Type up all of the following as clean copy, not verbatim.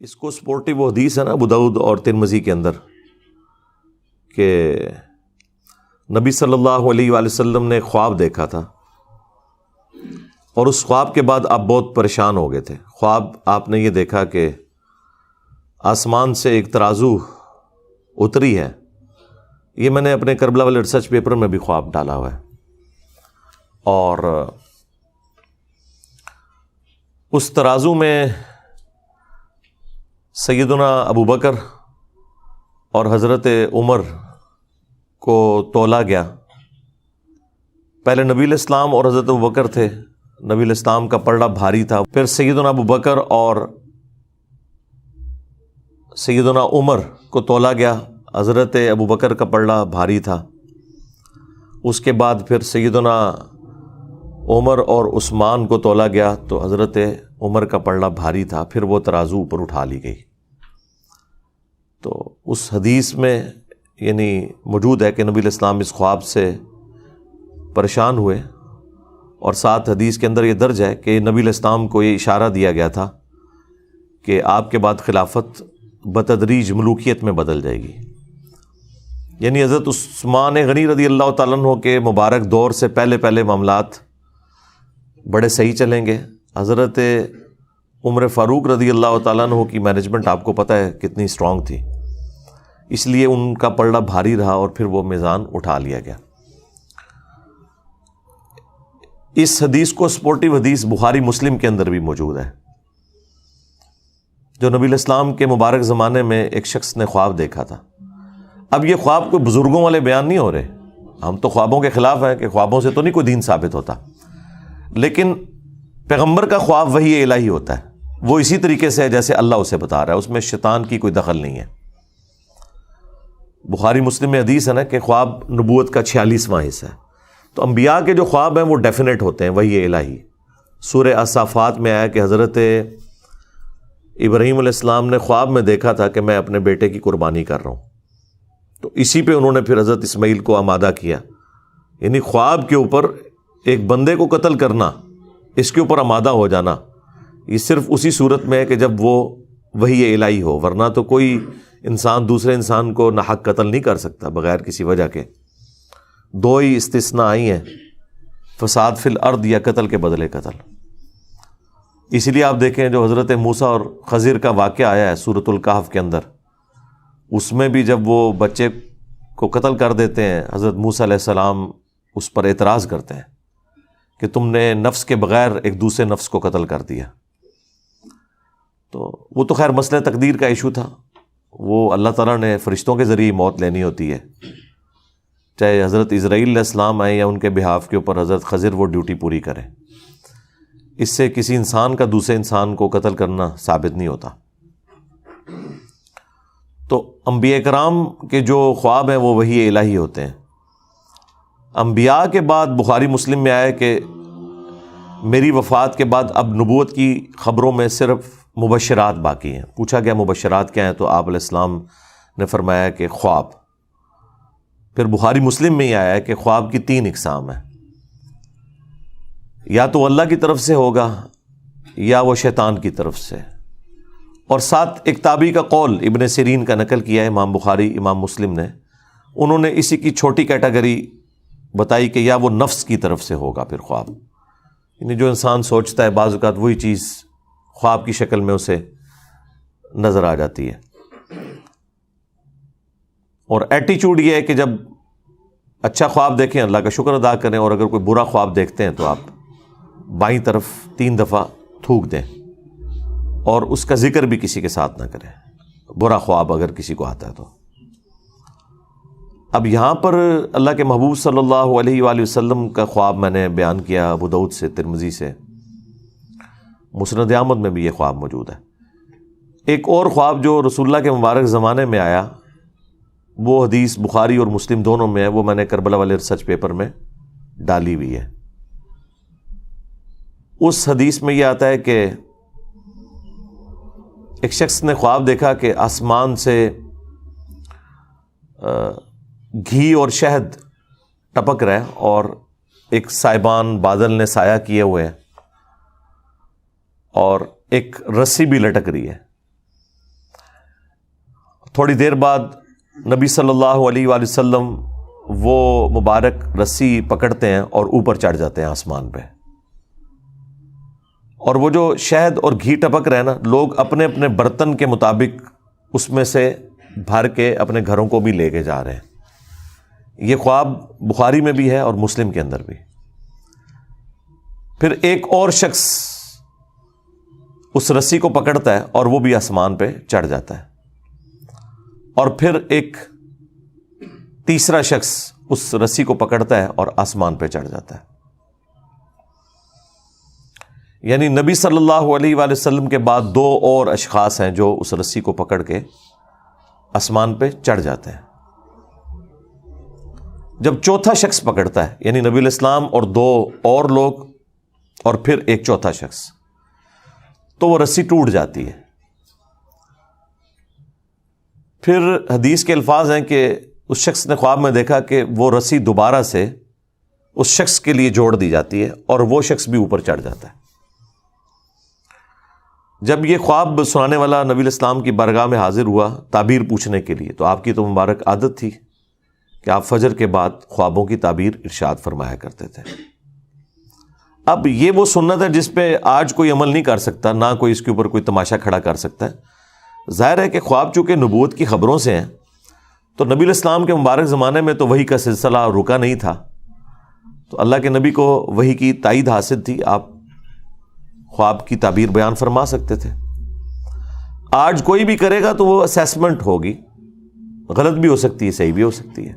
اس کو سپورٹیو وہ حدیث ہے نا ابو داؤد اور ترمذی کے اندر کہ نبی صلی اللہ علیہ وآلہ وسلم نے خواب دیکھا تھا اور اس خواب کے بعد آپ بہت پریشان ہو گئے تھے. خواب آپ نے یہ دیکھا کہ آسمان سے ایک ترازو اتری ہے. یہ میں نے اپنے کربلا والے ریسرچ پیپر میں بھی خواب ڈالا ہوا ہے. اور اس ترازو میں سیدنا ابو بکر اور حضرت عمر کو تولا گیا. پہلے نبی الاسلام اور حضرت ابو بکر تھے. نبی الاسلام کا پلڑا بھاری تھا. پھر سیدنا ابو بکر اور سیدنا عمر کو تولا گیا. حضرت ابو بکر کا پلڑا بھاری تھا. اس کے بعد پھر سیدنا عمر اور عثمان کو تولا گیا تو حضرت عمر کا پلڑا بھاری تھا. پھر وہ ترازو اوپر اٹھا لی گئی. تو اس حدیث میں یعنی موجود ہے کہ نبی الاسلام اس خواب سے پریشان ہوئے. اور ساتھ حدیث کے اندر یہ درج ہے کہ نبی الاسلام کو یہ اشارہ دیا گیا تھا کہ آپ کے بعد خلافت بتدریج ملوکیت میں بدل جائے گی. یعنی حضرت عثمان غنی رضی اللہ تعالیٰ عنہ کے مبارک دور سے پہلے معاملات بڑے صحیح چلیں گے. حضرت عمر فاروق رضی اللہ تعالیٰ عنہ کی مینجمنٹ آپ کو پتہ ہے کتنی اسٹرانگ تھی, اس لیے ان کا پلڑا بھاری رہا اور پھر وہ میزان اٹھا لیا گیا. اس حدیث کو سپورٹیو حدیث بخاری مسلم کے اندر بھی موجود ہے, جو نبی الاسلام کے مبارک زمانے میں ایک شخص نے خواب دیکھا تھا. اب یہ خواب کوئی بزرگوں والے بیان نہیں ہو رہے. ہم تو خوابوں کے خلاف ہیں کہ خوابوں سے تو نہیں کوئی دین ثابت ہوتا, لیکن پیغمبر کا خواب وحی الہی ہوتا ہے. وہ اسی طریقے سے ہے جیسے اللہ اسے بتا رہا ہے, اس میں شیطان کی کوئی دخل نہیں ہے. بخاری مسلم میں حدیث ہے نا کہ خواب نبوت کا 46واں حصہ ہے. تو انبیاء کے جو خواب ہیں وہ ڈیفینیٹ ہوتے ہیں, وحی الہی. سورہ الصافات میں آیا کہ حضرت ابراہیم علیہ السلام نے خواب میں دیکھا تھا کہ میں اپنے بیٹے کی قربانی کر رہا ہوں. تو اسی پہ انہوں نے پھر حضرت اسماعیل کو آمادہ کیا. یعنی خواب کے اوپر ایک بندے کو قتل کرنا, اس کے اوپر آمادہ ہو جانا, یہ صرف اسی صورت میں ہے کہ جب وہ وحی الہی ہو, ورنہ تو کوئی انسان دوسرے انسان کو ناحق قتل نہیں کر سکتا بغیر کسی وجہ کے. دو ہی استثناء آئی ہیں, فساد فی الارض یا قتل کے بدلے قتل. اسی لیے آپ دیکھیں جو حضرت موسیٰ اور خضر کا واقعہ آیا ہے سورۃ الکہف کے اندر, اس میں بھی جب وہ بچے کو قتل کر دیتے ہیں, حضرت موسیٰ علیہ السلام اس پر اعتراض کرتے ہیں کہ تم نے نفس کے بغیر ایک دوسرے نفس کو قتل کر دیا. تو وہ تو خیر مسئلہ تقدیر کا ایشو تھا, وہ اللہ تعالیٰ نے فرشتوں کے ذریعے موت لینی ہوتی ہے, چاہے حضرت اسرائیل علیہ السلام آئیں یا ان کے بہاف کے اوپر حضرت خضر وہ ڈیوٹی پوری کریں. اس سے کسی انسان کا دوسرے انسان کو قتل کرنا ثابت نہیں ہوتا. تو انبیاء کرام کے جو خواب ہیں وہ وحی الہی ہوتے ہیں. انبیاء کے بعد بخاری مسلم میں آیا کہ میری وفات کے بعد اب نبوت کی خبروں میں صرف مبشرات باقی ہیں. پوچھا گیا مبشرات کیا ہیں, تو آپ علیہ السلام نے فرمایا کہ خواب. پھر بخاری مسلم میں ہی آیا ہے کہ خواب کی 3 اقسام ہیں, یا تو اللہ کی طرف سے ہوگا یا وہ شیطان کی طرف سے. اور ساتھ ایک تابعی کا قول ابن سیرین کا نقل کیا ہے امام بخاری امام مسلم نے, انہوں نے اسی کی چھوٹی کیٹیگری بتائی کہ یا وہ نفس کی طرف سے ہوگا پھر خواب. یعنی جو انسان سوچتا ہے بعض اوقات وہی چیز خواب کی شکل میں اسے نظر آ جاتی ہے. اور ایٹیچیوڈ یہ ہے کہ جب اچھا خواب دیکھیں اللہ کا شکر ادا کریں, اور اگر کوئی برا خواب دیکھتے ہیں تو آپ بائیں طرف 3 دفعہ تھوک دیں, اور اس کا ذکر بھی کسی کے ساتھ نہ کریں, برا خواب اگر کسی کو آتا ہے تو. اب یہاں پر اللہ کے محبوب صلی اللہ علیہ وآلہ وسلم کا خواب میں نے بیان کیا ابو داؤد سے, ترمذی سے, مسند احمد میں بھی یہ خواب موجود ہے. ایک اور خواب جو رسول اللہ کے مبارک زمانے میں آیا, وہ حدیث بخاری اور مسلم دونوں میں ہے, وہ میں نے کربلا والے ریسرچ پیپر میں ڈالی ہوئی ہے. اس حدیث میں یہ آتا ہے کہ ایک شخص نے خواب دیکھا کہ آسمان سے گھی اور شہد ٹپک رہا ہے, اور ایک سائبان بادل نے سایہ کیے ہوئے ہیں, اور ایک رسی بھی لٹک رہی ہے. تھوڑی دیر بعد نبی صلی اللہ علیہ وآلہ وسلم وہ مبارک رسی پکڑتے ہیں اور اوپر چڑھ جاتے ہیں آسمان پہ، اور وہ جو شہد اور گھی ٹپک رہے ہیں نا، لوگ اپنے اپنے برتن کے مطابق اس میں سے بھر کے اپنے گھروں کو بھی لے کے جا رہے ہیں۔ یہ خواب بخاری میں بھی ہے اور مسلم کے اندر بھی۔ پھر ایک اور شخص اس رسی کو پکڑتا ہے اور وہ بھی آسمان پہ چڑھ جاتا ہے، اور پھر ایک تیسرا شخص اس رسی کو پکڑتا ہے اور آسمان پہ چڑھ جاتا ہے۔ یعنی نبی صلی اللہ علیہ وآلہ وسلم کے بعد دو اور اشخاص ہیں جو اس رسی کو پکڑ کے آسمان پہ چڑھ جاتے ہیں۔ جب چوتھا شخص پکڑتا ہے، یعنی نبی علیہ السلام اور دو اور لوگ اور پھر ایک چوتھا شخص، تو وہ رسی ٹوٹ جاتی ہے۔ پھر حدیث کے الفاظ ہیں کہ اس شخص نے خواب میں دیکھا کہ وہ رسی دوبارہ سے اس شخص کے لیے جوڑ دی جاتی ہے اور وہ شخص بھی اوپر چڑھ جاتا ہے۔ جب یہ خواب سنانے والا نبی علیہ السلام کی بارگاہ میں حاضر ہوا تعبیر پوچھنے کے لیے، تو آپ کی تو مبارک عادت تھی کہ آپ فجر کے بعد خوابوں کی تعبیر ارشاد فرمایا کرتے تھے۔ اب یہ وہ سنت ہے جس پہ آج کوئی عمل نہیں کر سکتا، نہ کوئی اس کے اوپر کوئی تماشا کھڑا کر سکتا ہے۔ ظاہر ہے کہ خواب چونکہ نبوت کی خبروں سے ہیں، تو نبی علیہ السلام کے مبارک زمانے میں تو وحی کا سلسلہ رکا نہیں تھا، تو اللہ کے نبی کو وحی کی تائید حاصل تھی، آپ خواب کی تعبیر بیان فرما سکتے تھے۔ آج کوئی بھی کرے گا تو وہ اسیسمنٹ ہوگی، غلط بھی ہو سکتی ہے، صحیح بھی ہو سکتی ہے،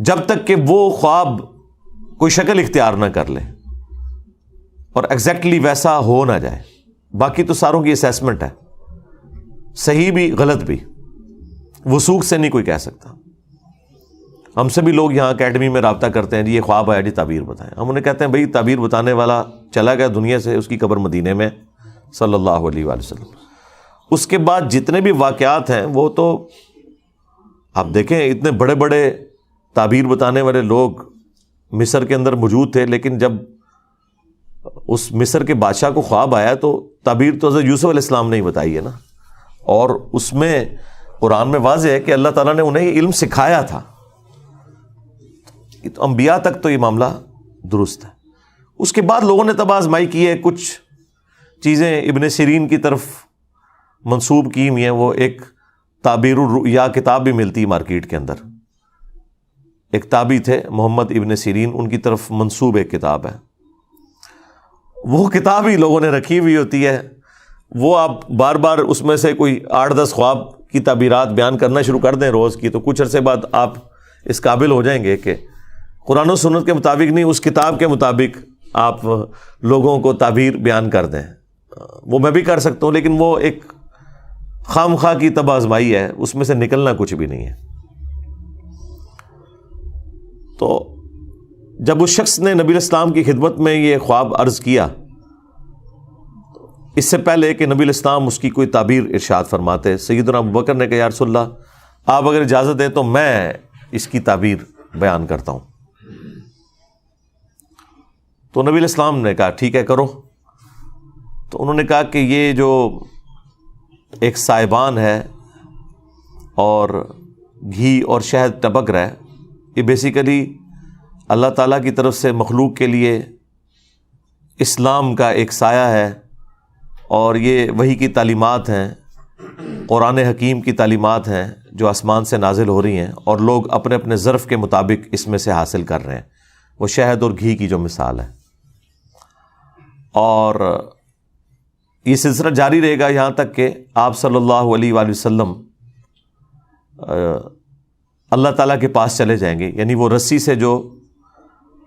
جب تک کہ وہ خواب کوئی شکل اختیار نہ کر لے اور ایگزیکٹلی ویسا ہو نہ جائے۔ باقی تو ساروں کی اسیسمنٹ ہے، صحیح بھی غلط بھی، وثوق سے نہیں کوئی کہہ سکتا۔ ہم سے بھی لوگ یہاں اکیڈمی میں رابطہ کرتے ہیں، جی یہ خواب آیا، جی تعبیر بتائیں۔ ہم انہیں کہتے ہیں بھائی تعبیر بتانے والا چلا گیا دنیا سے، اس کی قبر مدینے میں صلی اللہ علیہ وآلہ وسلم۔ اس کے بعد جتنے بھی واقعات ہیں وہ تو آپ دیکھیں، اتنے بڑے بڑے تعبیر بتانے والے لوگ مصر کے اندر موجود تھے، لیکن جب اس مصر کے بادشاہ کو خواب آیا تو تعبیر تو حضرت یوسف علیہ السلام نے ہی بتائی ہے نا، اور اس میں قرآن میں واضح ہے کہ اللہ تعالیٰ نے انہیں یہ علم سکھایا تھا۔ تو انبیاء تک تو یہ معاملہ درست ہے۔ اس کے بعد لوگوں نے تب آزمائی کی ہے، کچھ چیزیں ابن سیرین کی طرف منسوب کی ہوئی ہیں۔ وہ ایک تعبیر الرؤیا کتاب بھی ملتی ہے مارکیٹ کے اندر، ایک تابعی تھے محمد ابن سیرین، ان کی طرف منسوب ایک کتاب ہے، وہ کتاب ہی لوگوں نے رکھی ہوئی ہوتی ہے۔ وہ آپ بار بار اس میں سے کوئی 8-10 خواب کی تعبیرات بیان کرنا شروع کر دیں روز کی، تو کچھ عرصے بعد آپ اس قابل ہو جائیں گے کہ قرآن و سنت کے مطابق نہیں، اس کتاب کے مطابق آپ لوگوں کو تعبیر بیان کر دیں۔ وہ میں بھی کر سکتا ہوں، لیکن وہ ایک خام خواہ کی تباہ آزمائی ہے، اس میں سے نکلنا کچھ بھی نہیں ہے۔ تو جب اس شخص نے نبی علیہ السلام کی خدمت میں یہ خواب عرض کیا، اس سے پہلے کہ نبی علیہ السلام اس کی کوئی تعبیر ارشاد فرماتے، سیدنا ابوبکر نے کہا یا رسول اللہ آپ اگر اجازت دیں تو میں اس کی تعبیر بیان کرتا ہوں۔ تو نبی علیہ السلام نے کہا ٹھیک ہے کرو۔ تو انہوں نے کہا کہ یہ جو ایک سائبان ہے اور گھی اور شہد ٹپک رہا ہے، یہ بیسیکلی اللہ تعالیٰ کی طرف سے مخلوق کے لیے اسلام کا ایک سایہ ہے، اور یہ وحی کی تعلیمات ہیں، قرآن حکیم کی تعلیمات ہیں جو آسمان سے نازل ہو رہی ہیں، اور لوگ اپنے اپنے ظرف کے مطابق اس میں سے حاصل کر رہے ہیں۔ وہ شہد اور گھی کی جو مثال ہے، اور یہ سلسلہ جاری رہے گا یہاں تک کہ آپ صلی اللہ علیہ وآلہ وسلم اللہ تعالیٰ کے پاس چلے جائیں گے۔ یعنی وہ رسی سے جو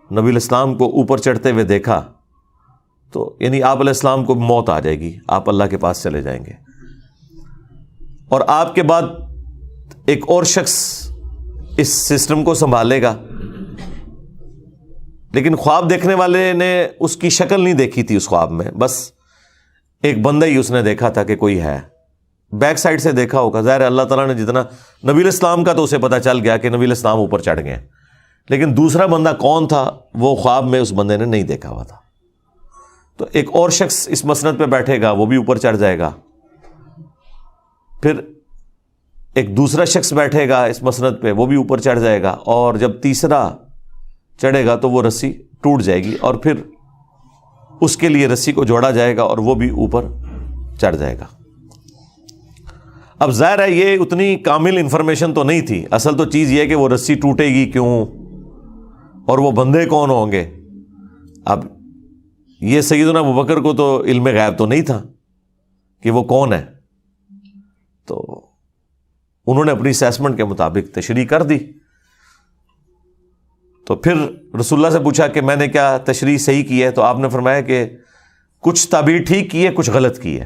نبی علیہ السلام کو اوپر چڑھتے ہوئے دیکھا، تو یعنی آپ علیہ السلام کو موت آ جائے گی، آپ اللہ کے پاس چلے جائیں گے، اور آپ کے بعد ایک اور شخص اس سسٹم کو سنبھالے گا۔ لیکن خواب دیکھنے والے نے اس کی شکل نہیں دیکھی تھی، اس خواب میں بس ایک بندہ ہی اس نے دیکھا تھا کہ کوئی ہے، بیک سائڈ سے دیکھا ہوگا۔ ظاہر اللہ تعالیٰ نے جتنا نبی علیہ السلام کا تو اسے پتہ چل گیا کہ نبی علیہ السلام اوپر چڑھ گئے، لیکن دوسرا بندہ کون تھا وہ خواب میں اس بندے نے نہیں دیکھا ہوا تھا۔ تو ایک اور شخص اس مسند پہ بیٹھے گا، وہ بھی اوپر چڑھ جائے گا۔ پھر ایک دوسرا شخص بیٹھے گا اس مسند پہ، وہ بھی اوپر چڑھ جائے گا، اور جب تیسرا چڑھے گا تو وہ رسی ٹوٹ جائے گی، اور پھر اس کے لیے رسی کو جوڑا جائے گا اور وہ بھی اوپر چڑھ جائے گا۔ اب ظاہر ہے یہ اتنی کامل انفارمیشن تو نہیں تھی، اصل تو چیز یہ کہ وہ رسی ٹوٹے گی کیوں اور وہ بندے کون ہوں گے۔ اب یہ سیدنا ابوبکر کو تو علم غیب تو نہیں تھا کہ وہ کون ہے، تو انہوں نے اپنی اسیسمنٹ کے مطابق تشریح کر دی۔ تو پھر رسول اللہ سے پوچھا کہ میں نے کیا تشریح صحیح کی ہے؟ تو آپ نے فرمایا کہ کچھ تعبیر ٹھیک کی ہے، کچھ غلط کی ہے۔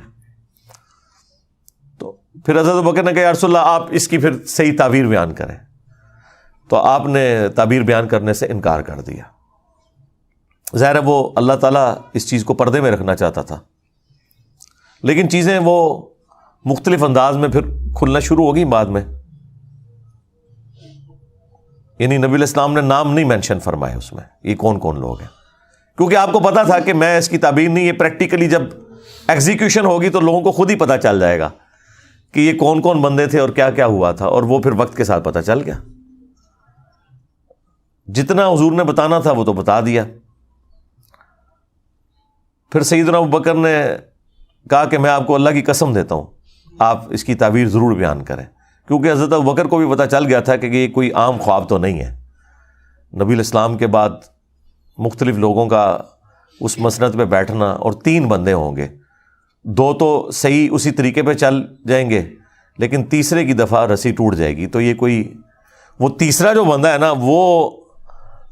تو پھر حضرت ابوبکر نے کہا یا رسول اللہ آپ اس کی پھر صحیح تعبیر بیان کریں، تو آپ نے تعبیر بیان کرنے سے انکار کر دیا۔ ظاہر ہے وہ اللہ تعالیٰ اس چیز کو پردے میں رکھنا چاہتا تھا، لیکن چیزیں وہ مختلف انداز میں پھر کھلنا شروع ہو گئی بعد میں۔ یعنی نبی علیہ السلام نے نام نہیں مینشن فرمائے اس میں، یہ کون کون لوگ ہیں، کیونکہ آپ کو پتا تھا کہ میں اس کی تعبیر نہیں، یہ پریکٹیکلی جب ایگزیکیوشن ہوگی تو لوگوں کو خود ہی پتا چل جائے گا کہ یہ کون کون بندے تھے اور کیا کیا ہوا تھا، اور وہ پھر وقت کے ساتھ پتا چل گیا۔ جتنا حضور نے بتانا تھا وہ تو بتا دیا۔ پھر سیدنا ابوبکر نے کہا کہ میں آپ کو اللہ کی قسم دیتا ہوں آپ اس کی تعبیر ضرور بیان کریں، کیونکہ حضرت ابوبکر کو بھی پتہ چل گیا تھا کہ یہ کوئی عام خواب تو نہیں ہے۔ نبی علیہ السلام کے بعد مختلف لوگوں کا اس مسند پہ بیٹھنا، اور 3 بندے ہوں گے، 2 تو صحیح اسی طریقے پہ چل جائیں گے لیکن تیسرے کی دفعہ رسی ٹوٹ جائے گی، تو یہ کوئی وہ تیسرا جو بندہ ہے نا، وہ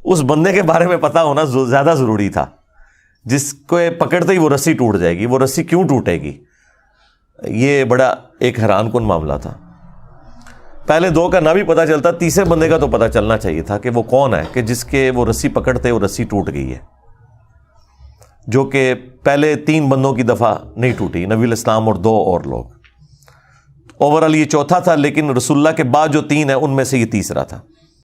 اس بندے کے بارے میں پتہ ہونا زیادہ ضروری تھا، جس کو پکڑتے ہی وہ رسی ٹوٹ جائے گی۔ وہ رسی کیوں ٹوٹے گی؟ یہ بڑا ایک حیران کن معاملہ تھا۔ پہلے 2 کا نہ بھی پتہ چلتا، تیسرے بندے کا تو پتہ چلنا چاہیے تھا کہ وہ کون ہے کہ جس کے وہ رسی پکڑتے وہ رسی ٹوٹ گئی ہے، جو کہ پہلے 3 بندوں کی دفعہ نہیں ٹوٹی، نبی علیہ السلام اور 2 اور لوگ۔ اوورآل یہ چوتھا تھا، لیکن رسول اللہ کے بعد جو 3 ہیں ان میں سے یہ تیسرا تھا۔